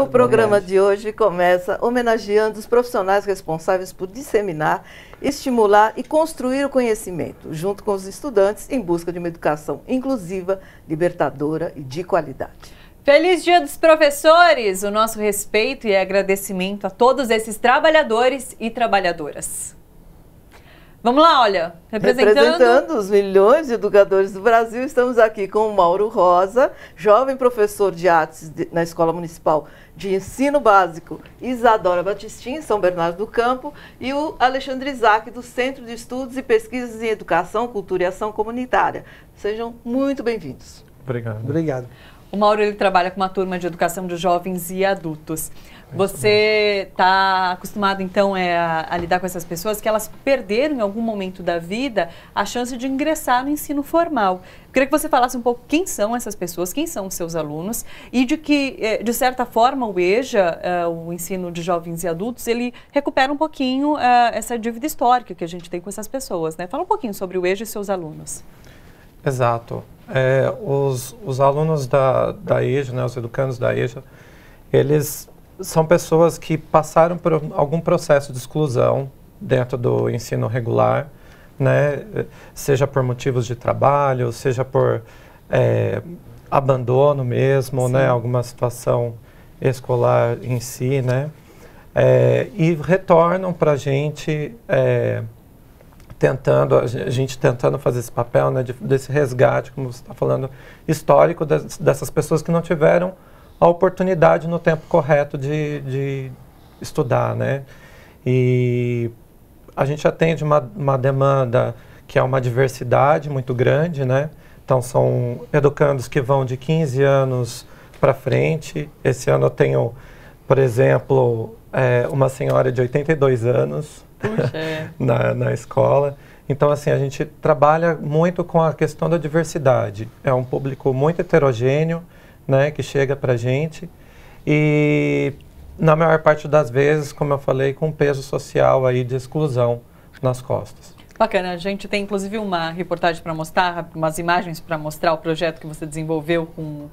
O programa de hoje começa homenageando os profissionais responsáveis por disseminar, estimular e construir o conhecimento, junto com os estudantes, em busca de uma educação inclusiva, libertadora e de qualidade. Feliz Dia dos Professores! O nosso respeito e agradecimento a todos esses trabalhadores e trabalhadoras. Vamos lá, olha, representando os milhões de educadores do Brasil, estamos aqui com o Mauro Rosa, jovem professor de artes na Escola Municipal de Ensino Básico Isadora Batistin, em São Bernardo do Campo, e o Alexandre Isaac, do Centro de Estudos e Pesquisas em Educação, Cultura e Ação Comunitária. Sejam muito bem-vindos. Obrigado. Obrigado. O Mauro, ele trabalha com uma turma de educação de jovens e adultos. Você está acostumado, então, a lidar com essas pessoas que elas perderam, em algum momento da vida, a chance de ingressar no ensino formal. Eu queria que você falasse um pouco quem são essas pessoas, quem são os seus alunos e de que, de certa forma, o EJA, o ensino de jovens e adultos, ele recupera um pouquinho essa dívida histórica que a gente tem com essas pessoas, né? Fala um pouquinho sobre o EJA e seus alunos. Exato. Os alunos da EJA, né, os educandos da EJA, eles são pessoas que passaram por algum processo de exclusão dentro do ensino regular, né, seja por motivos de trabalho, seja por abandono mesmo, né, alguma situação escolar em si, né, e retornam para a gente tentando fazer esse papel, né, desse resgate, como você está falando, histórico dessas pessoas que não tiveram a oportunidade no tempo correto de estudar, né? E a gente atende uma demanda que é uma diversidade muito grande, né? Então são educandos que vão de 15 anos para frente. Esse ano eu tenho, por exemplo, uma senhora de 82 anos na escola. Então, assim, a gente trabalha muito com a questão da diversidade. É um público muito heterogêneo, né, que chega para a gente e, na maior parte das vezes, como eu falei, com peso social aí de exclusão nas costas. Bacana, a gente tem inclusive uma reportagem para mostrar, umas imagens para mostrar o projeto que você desenvolveu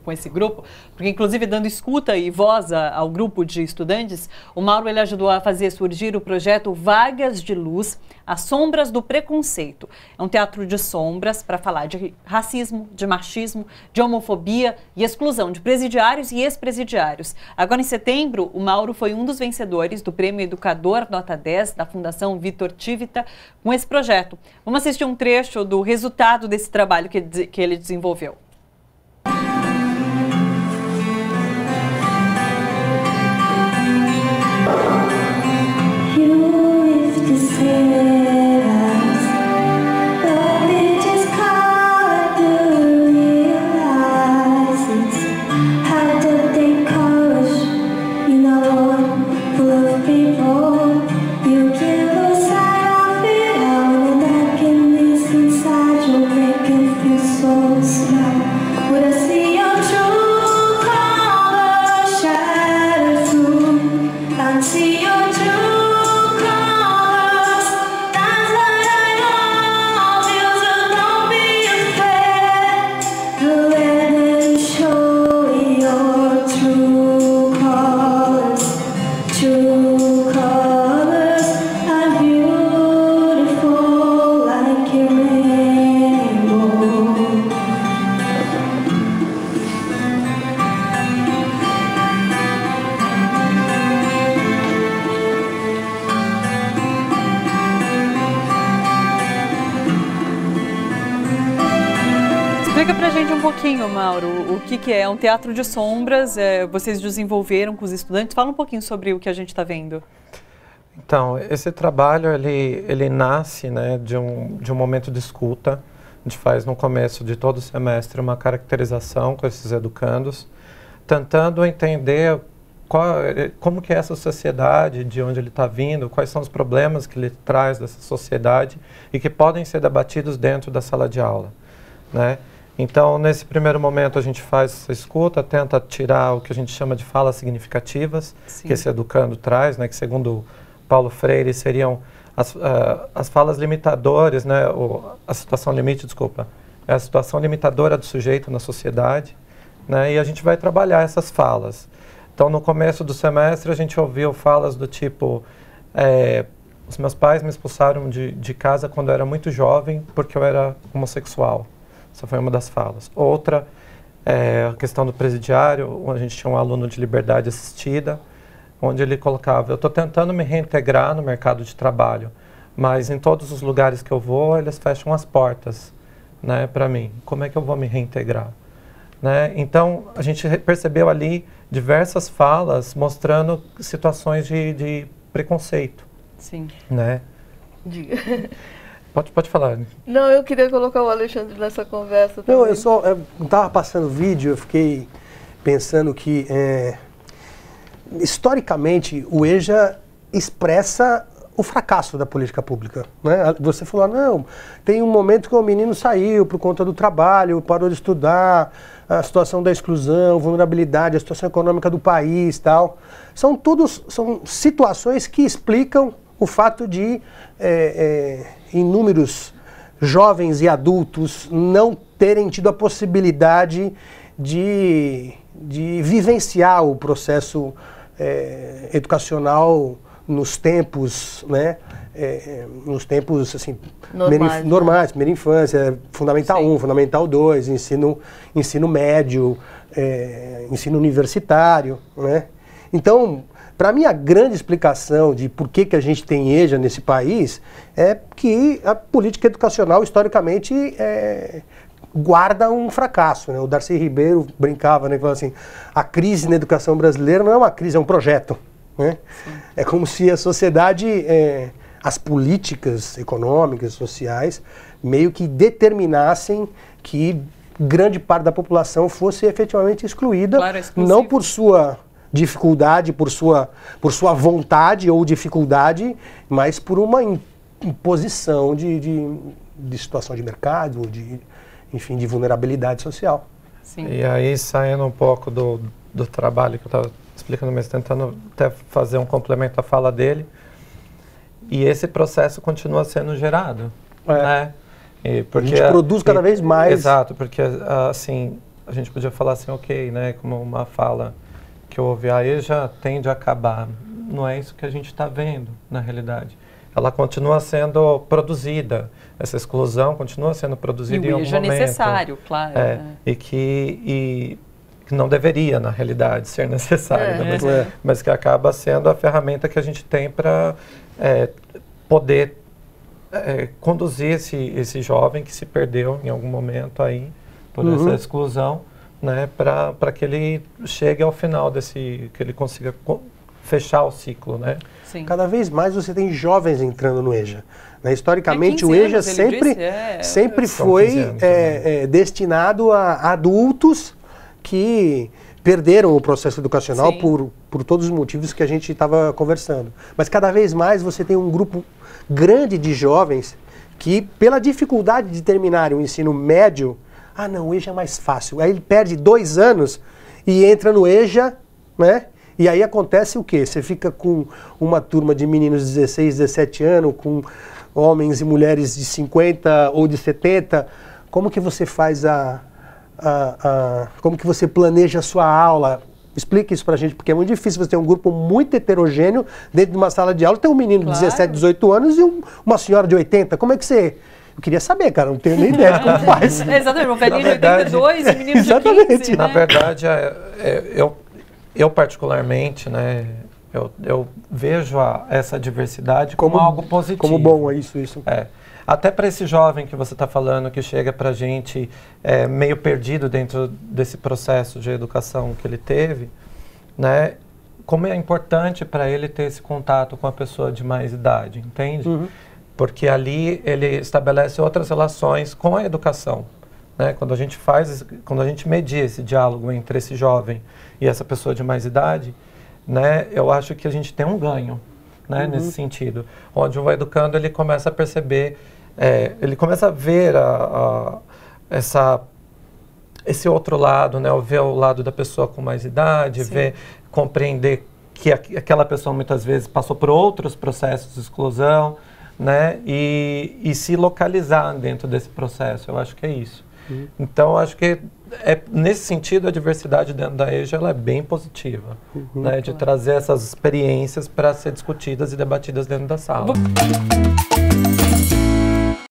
com esse grupo, porque inclusive dando escuta e voz ao grupo de estudantes, o Mauro ele ajudou a fazer surgir o projeto Vagas de Luz, As Sombras do Preconceito. É um teatro de sombras para falar de racismo, de machismo, de homofobia e exclusão de presidiários e ex-presidiários. Agora em setembro, o Mauro foi um dos vencedores do Prêmio Educador Nota 10 da Fundação Vitor Tivita com esse projeto. Vamos assistir um trecho do resultado desse trabalho que ele desenvolveu. Explica pra gente um pouquinho, Mauro, o que é um teatro de sombras, vocês desenvolveram com os estudantes. Fala um pouquinho sobre o que a gente está vendo. Então, esse trabalho, ele nasce, né, de um momento de escuta. A gente faz no começo de todo o semestre uma caracterização com esses educandos, tentando entender como que é essa sociedade, de onde ele está vindo, quais são os problemas que ele traz dessa sociedade e que podem ser debatidos dentro da sala de aula, né? Então, nesse primeiro momento, a gente faz essa escuta, tenta tirar o que a gente chama de falas significativas, que esse educando traz, né, que segundo Paulo Freire seriam as falas limitadoras, né, a situação limite, desculpa, é a situação limitadora do sujeito na sociedade, né, e a gente vai trabalhar essas falas. Então, no começo do semestre, a gente ouviu falas do tipo, os meus pais me expulsaram de casa quando eu era muito jovem porque eu era homossexual. Essa foi uma das falas. Outra, a questão do presidiário, onde a gente tinha um aluno de liberdade assistida, onde ele colocava, eu estou tentando me reintegrar no mercado de trabalho, mas em todos os lugares que eu vou, eles fecham as portas, né, para mim. Como é que eu vou me reintegrar? Né? Então, a gente percebeu ali diversas falas mostrando situações de preconceito. Sim. Né? Diga. Pode falar. Não, eu queria colocar o Alexandre nessa conversa também. Não, eu estava passando vídeo, eu fiquei pensando que, historicamente, o EJA expressa o fracasso da política pública. Né? Você falou, não, tem um momento que o menino saiu por conta do trabalho, parou de estudar, a situação da exclusão, vulnerabilidade, a situação econômica do país, tal. São situações que explicam o fato de inúmeros jovens e adultos não terem tido a possibilidade de vivenciar o processo educacional nos tempos, né? Nos tempos assim, normais, primeira infância, Fundamental 1, Fundamental 2, ensino médio, ensino universitário, né? Então, para mim, a grande explicação de por que a gente tem EJA nesse país é que a política educacional, historicamente, guarda um fracasso. Né? O Darcy Ribeiro brincava, né, falava assim, a crise na educação brasileira não é uma crise, é um projeto. Né? É como se a sociedade, as políticas econômicas, sociais, meio que determinassem que grande parte da população fosse efetivamente excluída, claro, não por sua dificuldade, por sua vontade ou dificuldade, mas por uma imposição de situação de mercado, enfim, de vulnerabilidade social. Sim. E aí, saindo um pouco do trabalho que eu estava explicando, mas tentando até fazer um complemento à fala dele, e esse processo continua sendo gerado, né? E porque a gente produz cada vez mais. Exato, porque assim, a gente podia falar assim, ok, né, como uma fala que eu ouvi, a EJA tende a acabar. Não é isso que a gente está vendo, na realidade. Ela continua sendo produzida, essa exclusão continua sendo produzida em algum momento. E o EJA é necessário, claro. E que não deveria, na realidade, ser necessário, né? Mas que acaba sendo a ferramenta que a gente tem para poder conduzir esse jovem que se perdeu em algum momento aí por essa exclusão, né, para que ele chegue ao final que ele consiga fechar o ciclo, né? Sim. Cada vez mais você tem jovens entrando no EJA. Né? Historicamente, o EJA sempre foi destinado a adultos que perderam o processo educacional por todos os motivos que a gente estava conversando. Mas cada vez mais você tem um grupo grande de jovens que, pela dificuldade de terminarem o ensino médio, não, o EJA é mais fácil. Aí ele perde 2 anos e entra no EJA, né? E aí acontece o quê? Você fica com uma turma de meninos de 16, 17 anos, com homens e mulheres de 50 ou de 70. Como que você faz como que você planeja a sua aula? Explique isso pra gente, porque é muito difícil você ter um grupo muito heterogêneo dentro de uma sala de aula, ter um menino de 17, 18 anos e uma senhora de 80. Como é que você... Eu queria saber, cara, não tenho nem ideia de como faz. Exatamente, um velhinho de 82 e menino de 15, Na verdade, eu particularmente, né, eu vejo essa diversidade como algo positivo. Como bom, é isso. Até para esse jovem que você está falando, que chega para a gente meio perdido dentro desse processo de educação que ele teve, né, como é importante para ele ter esse contato com a pessoa de mais idade, entende? Porque ali ele estabelece outras relações com a educação. Né? Quando a gente media esse diálogo entre esse jovem e essa pessoa de mais idade, né, eu acho que a gente tem um ganho, né, nesse sentido. Onde o educando ele começa a perceber, ele começa a ver esse outro lado, né, ver o lado da pessoa com mais idade, compreender que aquela pessoa muitas vezes passou por outros processos de exclusão, né, e se localizar dentro desse processo. Eu acho que é isso. Então, acho que nesse sentido, a diversidade dentro da EJA ela é bem positiva, né, de trazer essas experiências para ser discutidas e debatidas dentro da sala.